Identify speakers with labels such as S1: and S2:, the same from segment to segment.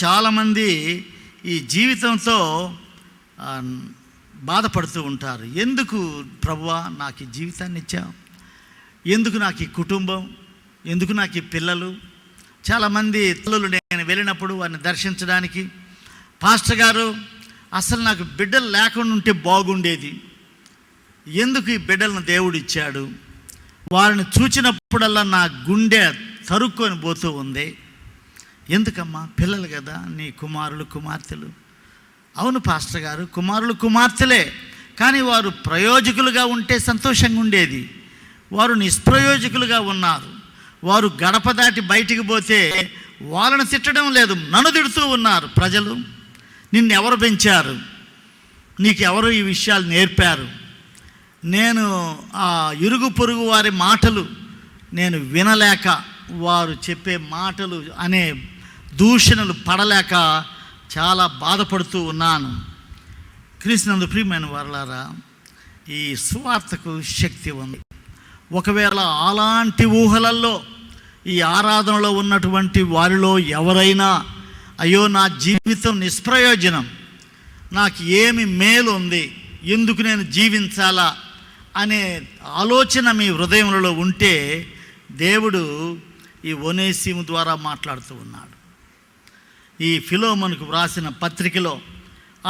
S1: చాలామంది ఈ జీవితంతో బాధపడుతూ ఉంటారు. ఎందుకు ప్రభువా నాకు ఈ జీవితాన్ని ఇచ్చావు, ఎందుకు నాకు ఈ కుటుంబం, ఎందుకు నాకు ఈ పిల్లలు. చాలామంది తల్లులు నేను వెళ్ళినప్పుడు వారిని దర్శించడానికి, పాస్టర్ గారు అసలు నాకు బిడ్డలు లేకుండా ఉంటే బాగుండేది, ఎందుకు ఈ బిడ్డలను దేవుడు ఇచ్చాడు, వారిని చూచినప్పుడల్లా నా గుండె తరుక్కొని పోతూ ఉంది. ఎందుకమ్మా, పిల్లలు కదా నీ కుమారులు కుమార్తెలు. అవును పాస్టర్ గారు, కుమారులు కుమార్తెలే, కానీ వారు ప్రయోజకులుగా ఉంటే సంతోషంగా ఉండేది. వారు నిష్ప్రయోజకులుగా ఉన్నారు. వారు గడప దాటి బయటికి పోతే వాళ్ళని తిట్టడం లేదు, నన్ను తిడుతూ ఉన్నారు. ప్రజలు నిన్నెవరు పెంచారు, నీకెవరు ఈ విషయాలు నేర్పారు. నేను ఆ ఇరుగు పొరుగు వారి మాటలు నేను వినలేక, వారు చెప్పే మాటలు అనే దూషణలు పడలేక చాలా బాధపడుతూ ఉన్నాను. క్రీస్తునందు ప్రియమైన వారలారా, ఈ సువార్తకు శక్తి ఉంది. ఒకవేళ అలాంటి ఊహలల్లో ఈ ఆరాధనలో ఉన్నటువంటి వారిలో ఎవరైనా అయ్యో నా జీవితం నిష్ప్రయోజనం, నాకు ఏమి మేలు ఉంది, ఎందుకు నేను జీవించాలా అనే ఆలోచన మీ హృదయంలో ఉంటే దేవుడు ఈ ఒనేసిము ద్వారా మాట్లాడుతూ ఉన్నాడు. ఈ ఫిలోమోనుకు వ్రాసిన పత్రికలో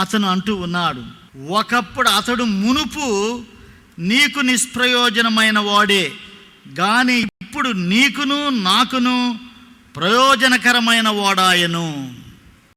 S1: అతను అంటూ ఉన్నాడు, ఒకప్పుడు అతడు మునుపు నీకు నిష్ప్రయోజనమైన వాడే, కానీ ఇప్పుడు నీకును నాకును ప్రయోజనకరమైన వాడాయను.